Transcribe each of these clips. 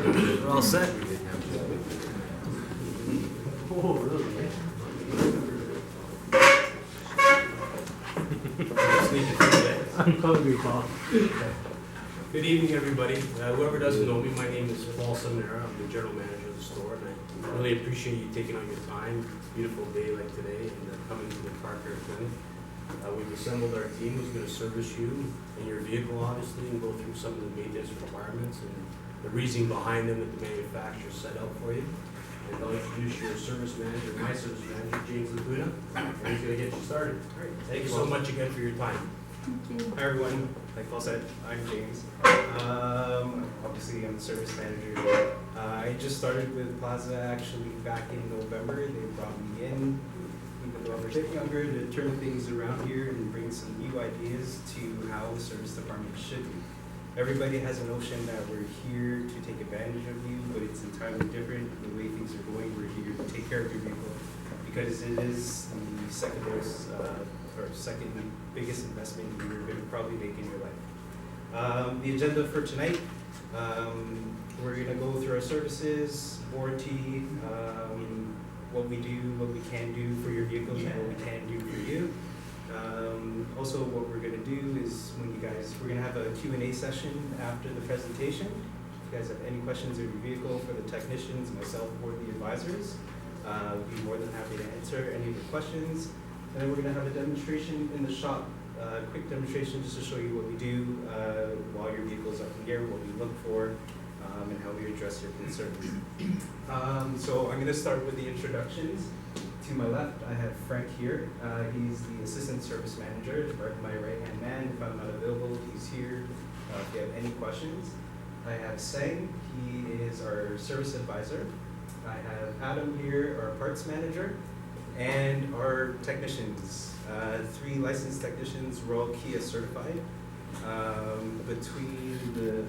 We're all set. Oh, really? I'm hungry, Paul. Good evening, everybody. Whoever doesn't know me, my name is Paul Seminara. I'm the general manager of the store, and I really appreciate you taking on your time, beautiful day like today, and coming to the car care clinic. We've assembled our team who's going to service you and your vehicle, obviously, and go through some of the maintenance requirements and the reasoning behind them that the manufacturer set out for you. And I'll introduce your service manager, my service manager, James Laguna, and he's going to get you started. All right. Thank you so much again for your time. Hi everyone, like Paul said, I'm James. Obviously I'm the service manager. I just started with Plaza actually back in November. They brought me in, even though I'm a bit younger, to turn things around here and bring some new ideas to how the service department should be. Everybody has a notion that we're here to take advantage of you, but it's entirely different. The way things are going, we're here to take care of your vehicle because it is the second biggest investment you're going to probably make in your life. The agenda for tonight, we're going to go through our services, warranty, what we do, what we can do for your vehicles, and what we can do for you. Also, what we're going to do is we're going to have a Q&A session after the presentation. If you guys have any questions of your vehicle for the technicians, myself, or the advisors, we'd be more than happy to answer any of your questions. And then we're going to have a demonstration in the shop, a quick demonstration just to show you what we do while your vehicle's up in the air, what we look for, and how we address your concerns. So I'm going to start with the introductions. To my left, I have Frank here. He's the assistant service manager, my right-hand man. If I'm not available, he's here if you have any questions. I have Sang. He is our service advisor. I have Adam here, our parts manager. And our technicians, 3 licensed technicians, we're all Kia certified. Between the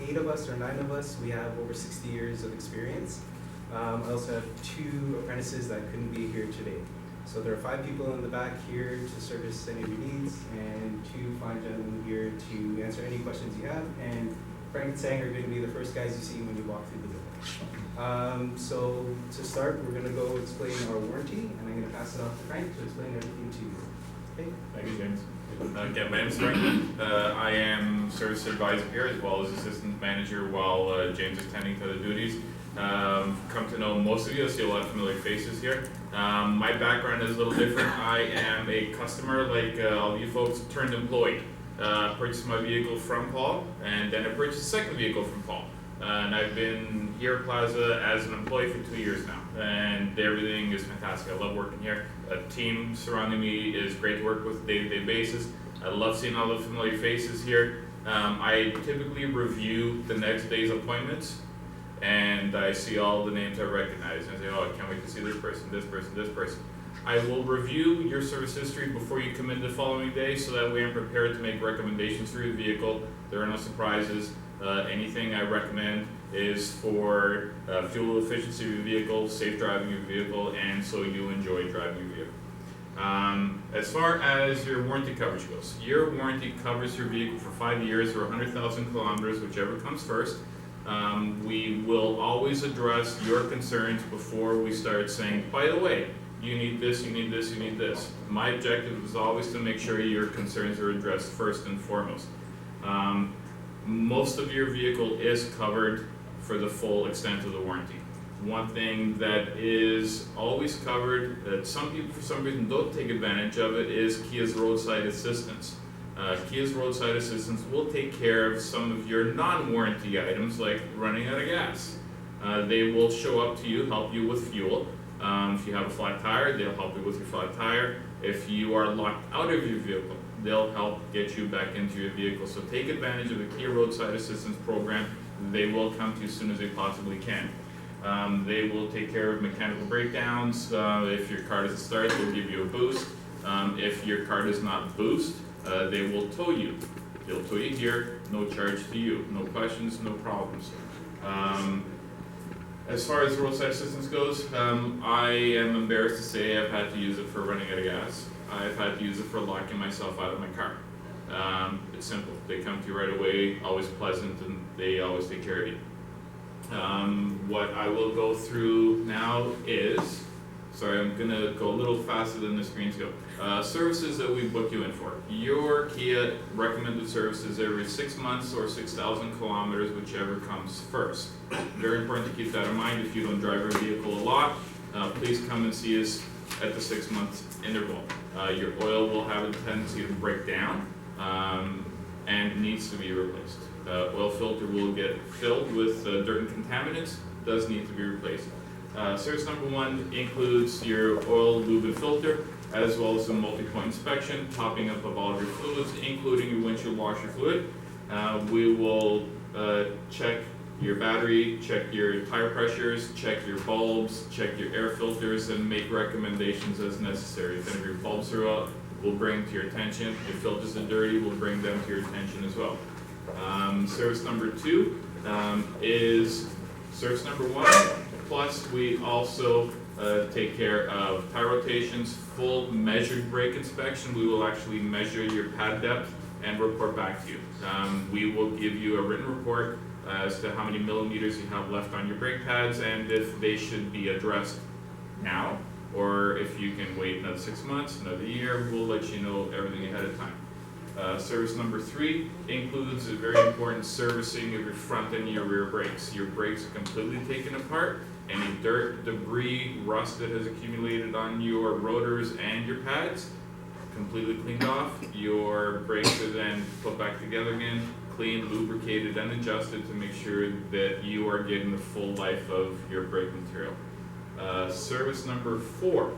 8 of us or 9 of us, we have over 60 years of experience. I also have 2 apprentices that couldn't be here today. So there are 5 people in the back here to service any of your needs, and 2 fine gentlemen here to answer any questions you have. And Frank and Sang are going to be the first guys you see when you walk through the door. So to start, we're going to go explain our warranty, and I'm going to pass it off to Frank to explain everything to you. Okay? Thank you, James. Again, my name is Frank. I am service advisor here as well as assistant manager while James is tending to the duties. Come to know most of you. I see a lot of familiar faces here. My background is a little different. I am a customer like all you folks turned employee. Purchased my vehicle from Paul, and then I purchased a second vehicle from Paul. And I've been here at Plaza as an employee for 2 years now, and everything is fantastic. I love working here. A team surrounding me is great to work with day-to-day basis. I love seeing all the familiar faces here. I typically review the next day's appointments, and I see all the names I recognize, and I say, oh, I can't wait to see this person, this person, this person. I will review your service history before you come in the following day, so that way I'm prepared to make recommendations for your vehicle. There are no surprises. Anything I recommend is for fuel efficiency of your vehicle, safe driving of your vehicle, and so you enjoy driving your vehicle. As far as your warranty coverage goes, your warranty covers your vehicle for 5 years or 100,000 kilometers, whichever comes first. We will always address your concerns before we start saying, by the way, you need this, you need this, you need this. My objective is always to make sure your concerns are addressed first and foremost. Most of your vehicle is covered for the full extent of the warranty. One thing that is always covered that some people for some reason don't take advantage of it is Kia's roadside assistance. Kia's roadside assistance will take care of some of your non-warranty items like running out of gas. They will show up to you, help you with fuel. If you have a flat tire, they'll help you with your flat tire. If you are locked out of your vehicle, they'll help get you back into your vehicle. So take advantage of the Kia Roadside Assistance Program. They will come to you as soon as they possibly can. They will take care of mechanical breakdowns. If your car doesn't start, they'll give you a boost. If your car does not boost, they will tow you. They'll tow you here, no charge to you. No questions, no problems. As far as roadside assistance goes, I am embarrassed to say I've had to use it for running out of gas. I've had to use it for locking myself out of my car. It's simple. They come to you right away, always pleasant, and they always take care of you. What I will go through now is, sorry, I'm gonna go a little faster than the screens go. Services that we book you in for. Your Kia recommended services every 6 months or 6,000 kilometers, whichever comes first. Very important to keep that in mind. If you don't drive your vehicle a lot, please come and see us at the 6 month interval. Your oil will have a tendency to break down and needs to be replaced. Oil filter will get filled with dirt and contaminants, does need to be replaced. Service number 1 includes your oil, lube, and filter, as well as a multi-point inspection, topping up of all of your fluids, including your windshield washer fluid. We will check your battery, check your tire pressures, check your bulbs, check your air filters, and make recommendations as necessary. If any of your bulbs are out, we'll bring to your attention. If filters are dirty, we'll bring them to your attention as well. Service number 2 is service number 1, plus we also take care of tire rotations, full measured brake inspection. We will actually measure your pad depth and report back to you. We will give you a written report as to how many millimeters you have left on your brake pads and if they should be addressed now, or if you can wait another 6 months, another year. We'll let you know everything ahead of time. Service number 3 includes a very important servicing of your front and your rear brakes. Your brakes are completely taken apart. Any dirt, debris, rust that has accumulated on your rotors and your pads, completely cleaned off. Your brakes are then put back together again, cleaned, lubricated, and adjusted to make sure that you are getting the full life of your brake material. Service number 4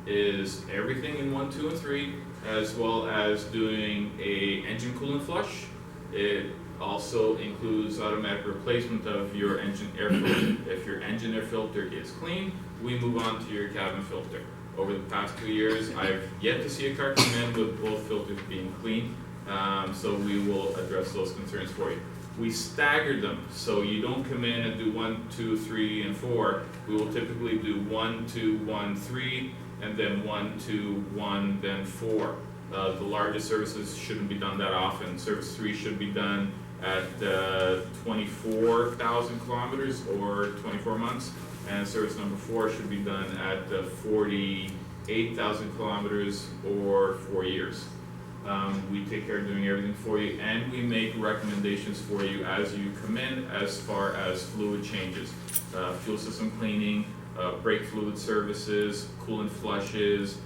is everything in 1, 2, and 3, as well as doing a engine coolant flush. It also includes automatic replacement of your engine air filter. If your engine air filter is clean, we move on to your cabin filter. Over the past 2 years, I've yet to see a car come in with both filters being clean, so we will address those concerns for you. We stagger them, so you don't come in and do 1, 2, 3, and 4. We will typically do 1, 2, 1, 3, and then 1, 2, 1, then 4. The largest services shouldn't be done that often. Service 3 should be done at 24,000 kilometers or 24 months, and service number 4 should be done at 48,000 kilometers or 4 years. We take care of doing everything for you, and we make recommendations for you as you come in as far as fluid changes, fuel system cleaning, brake fluid services, coolant flushes,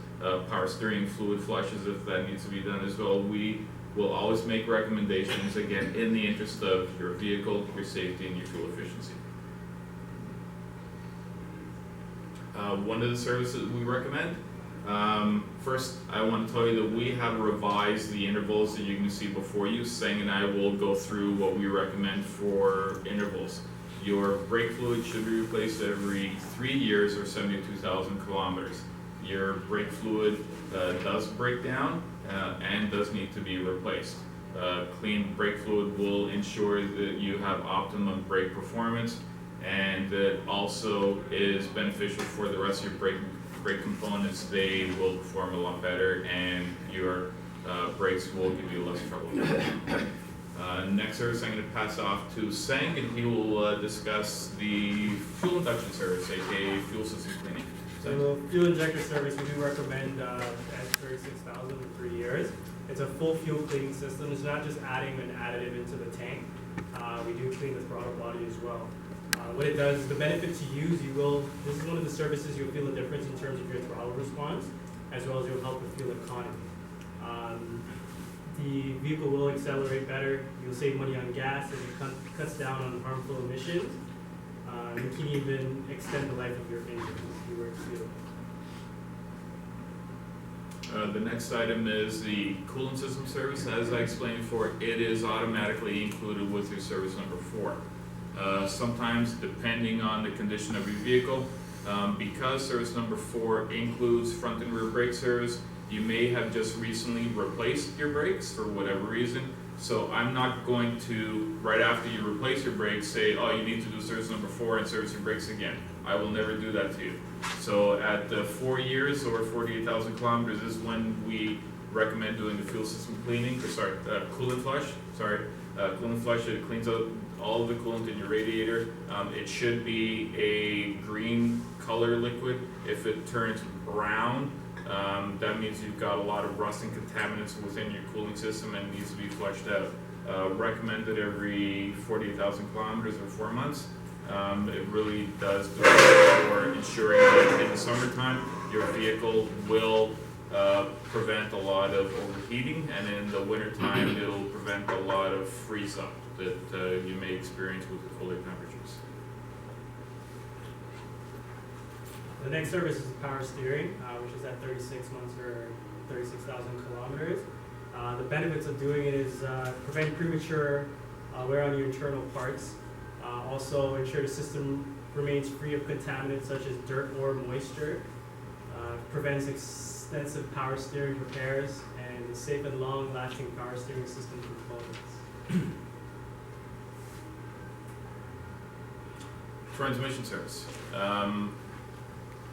power steering fluid flushes if that needs to be done as well. We will always make recommendations, again, in the interest of your vehicle, your safety, and your fuel efficiency. One of the services we recommend, first I want to tell you that we have revised the intervals that you can see before you. Sang and I will go through what we recommend for intervals. Your brake fluid should be replaced every 3 years or 72,000 kilometers. Your brake fluid does break down and does need to be replaced. Clean brake fluid will ensure that you have optimum brake performance, and it also is beneficial for the rest of your brake components. They will perform a lot better, and your brakes will give you less trouble. Next service I'm going to pass off to Sang, and he will discuss the fuel injection service, aka fuel system cleaning. So fuel injector service, we do recommend at 36,000 in 3 years. It's a full fuel cleaning system. It's not just adding an additive into the tank. We do clean the throttle body as well. What it does, the benefit to use, this is one of the services you'll feel a difference in terms of your throttle response, as well as you'll help with fuel economy. The vehicle will accelerate better. You'll save money on gas as it cuts down on harmful emissions. You can even extend the life of your engine if you were to. The next item is the coolant system service. As I explained before, it is automatically included with your service number 4. Sometimes, depending on the condition of your vehicle, because service number 4 includes front and rear brake service, you may have just recently replaced your brakes for whatever reason. So I'm not going to, right after you replace your brakes, say, oh, you need to do service number 4 and service your brakes again. I will never do that to you. So at 4 years or 48,000 kilometers is when we recommend doing the fuel system cleaning, coolant flush, Coolant flush, it cleans out all of the coolant in your radiator. It should be a green color liquid. If it turns brown, that means you've got a lot of rust and contaminants within your cooling system and needs to be flushed out. Recommended every 48,000 kilometers or 4 months. It really does good for ensuring that in the summertime your vehicle will prevent a lot of overheating, and in the wintertime it'll prevent a lot of freeze up that you may experience with the colder temperatures. The next service is power steering, which is at 36 months or 36,000 kilometers. The benefits of doing it is prevent premature wear on your internal parts. Also ensure the system remains free of contaminants such as dirt or moisture. Prevents extensive power steering repairs and safe and long-lasting power steering system components. Transmission service.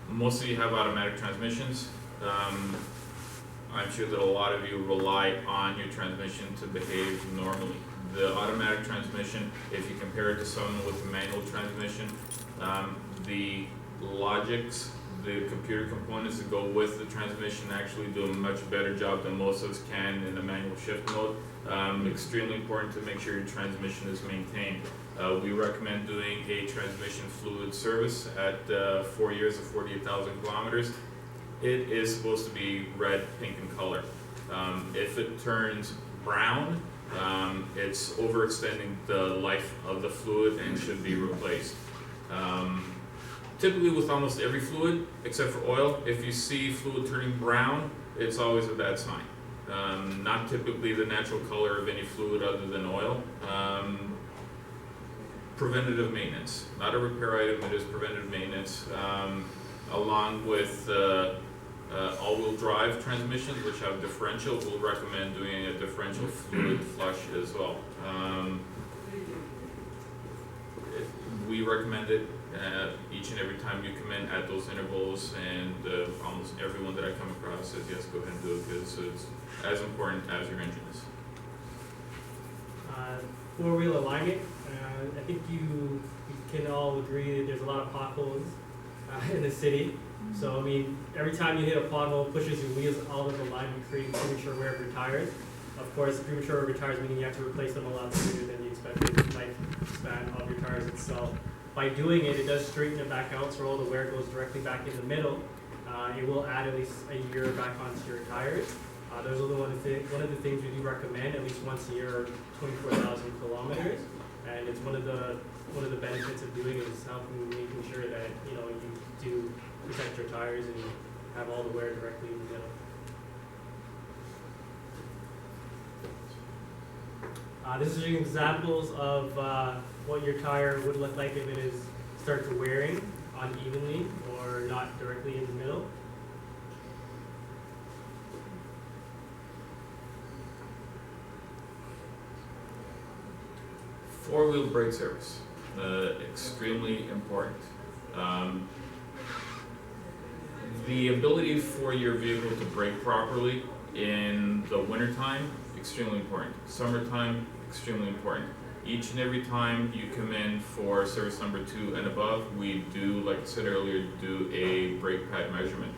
Most of you have automatic transmissions. I'm sure that a lot of you rely on your transmission to behave normally. The automatic transmission, if you compare it to someone with a manual transmission, the logics, the computer components that go with the transmission actually do a much better job than most of us can in the manual shift mode. Extremely important to make sure your transmission is maintained. We recommend doing a transmission fluid service at 4 years of 48,000 kilometers. It is supposed to be red, pink in color. If it turns brown, it's overextending the life of the fluid and should be replaced. Typically with almost every fluid, except for oil, if you see fluid turning brown, it's always a bad sign. Not typically the natural color of any fluid other than oil. Preventative maintenance, not a repair item, it is preventative maintenance. Along with all-wheel drive transmissions, which have differential, we'll recommend doing a differential fluid flush as well. We recommend it each and every time you come in at those intervals, and almost everyone that I come across says yes, go ahead and do it, because it's as important as your engine is. Four-wheel alignment. I think you can all agree that there's a lot of potholes in the city. So I mean, every time you hit a pothole, it pushes your wheels out of alignment, creating premature wear of your tires. Of course, premature wear of your tires meaning you have to replace them a lot sooner than the expected lifespan of your tires itself. By doing it, it does straighten it back out, so all the wear goes directly back in the middle. It will add at least a year back onto your tires. Those are one of the things we do recommend at least once a year, 24,000 kilometers, and it's one of the benefits of doing it is helping making sure that you do protect your tires and have all the wear directly in the middle. This is examples of what your tire would look like if it starts wearing unevenly or not directly in the middle. Four-wheel brake service, extremely important. The ability for your vehicle to brake properly in the wintertime, extremely important. Summertime, extremely important. Each and every time you come in for service number 2 and above, we do, like I said earlier, do a brake pad measurement.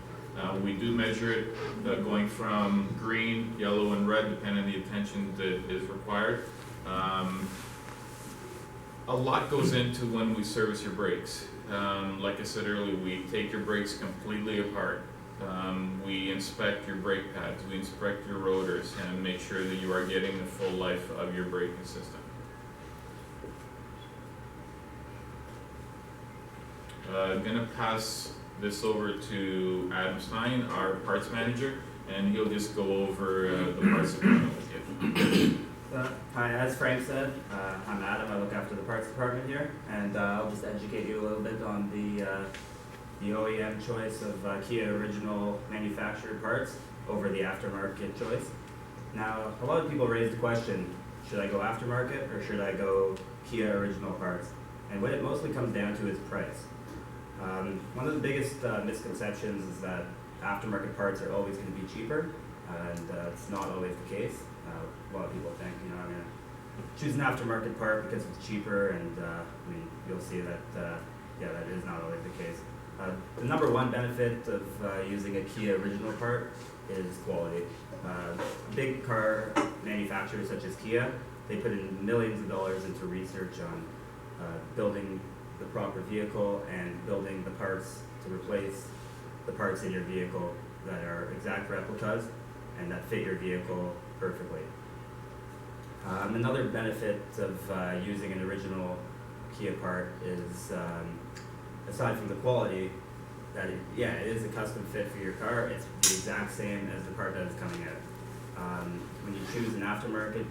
We do measure it going from green, yellow, and red, depending on the attention that is required. A lot goes into when we service your brakes. Like I said earlier, we take your brakes completely apart. We inspect your brake pads, we inspect your rotors, and make sure that you are getting the full life of your braking system. I'm going to pass this over to Adam Stein, our parts manager, and he'll just go over the parts department with you. Hi, as Frank said, I'm Adam. I look after the parts department here, and I'll just educate you a little bit on the OEM choice of Kia original manufactured parts over the aftermarket choice. Now, a lot of people raise the question, should I go aftermarket or should I go Kia original parts? And what it mostly comes down to is price. One of the biggest misconceptions is that aftermarket parts are always going to be cheaper, and it's not always the case. A lot of people think, choose an aftermarket part because it's cheaper, and I mean, you'll see that, yeah, that is not always the case. The number one benefit of using a Kia original part is quality. Big car manufacturers such as Kia, they put in millions of dollars into research on building the proper vehicle and building the parts to replace the parts in your vehicle that are exact replicas and that fit your vehicle perfectly. Another benefit of using an original Kia part is, aside from the quality, that it is a custom fit for your car. It's the exact same as the part that is coming out. When you choose an aftermarket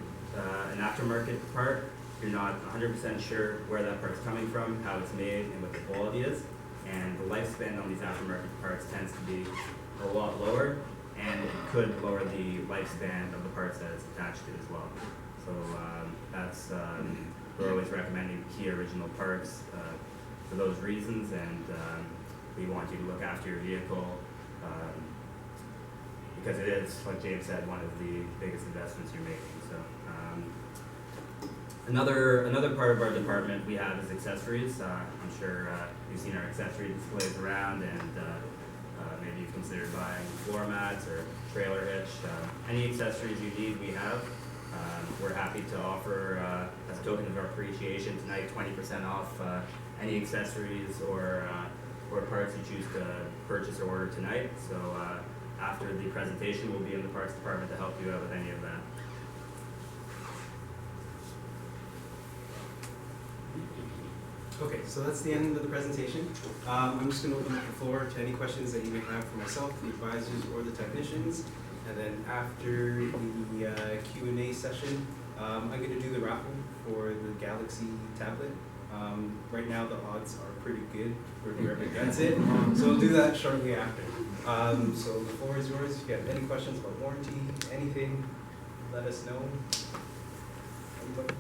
part, you're not 100% sure where that part's coming from, how it's made, and what the quality is. And the lifespan on these aftermarket parts tends to be a lot lower, and it could lower the lifespan of the parts that it's attached to as well. So that's we're always recommending Kia original parts for those reasons, and we want you to look after your vehicle because it is, like James said, one of the biggest investments you're making. So another part of our department we have is accessories. I'm sure you've seen our accessory displays around, and maybe you've considered buying floor mats or trailer hitch. Any accessories you need, we have. We're happy to offer, as a token of our appreciation tonight, 20% off any accessories or parts you choose to purchase or order tonight. So after the presentation, we'll be in the parts department to help you out with any of that. Okay, so that's the end of the presentation. I'm just going to open up the floor to any questions that you may have for myself, the advisors, or the technicians. And then after the Q&A session, I'm going to do the raffle for the Galaxy tablet. Right now the odds are pretty good for whoever gets it, so we'll do that shortly after. So the floor is yours. If you have any questions about warranty, anything, let us know. Anybody?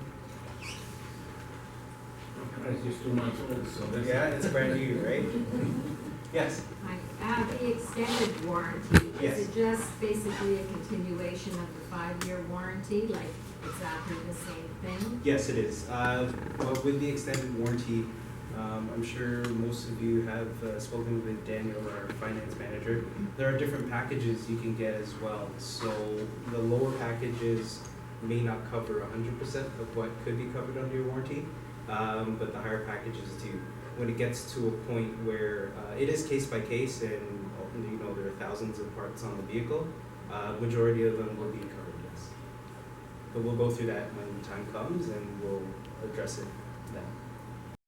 It's just 2 months old, so that's. Yeah, it's brand new, right? Yes. Hi, the extended warranty, Yes. is it just basically a continuation of the 5-year warranty, like exactly the same thing? Yes, it is. Well, with the extended warranty, I'm sure most of you have spoken with Daniel, our finance manager. There are different packages you can get as well. So the lower packages may not cover 100% of what could be covered under your warranty, but the higher packages do. When it gets to a point where it is case by case, and you know there are thousands of parts on the vehicle, majority of them will be covered, yes. But we'll go through that when the time comes, and we'll address it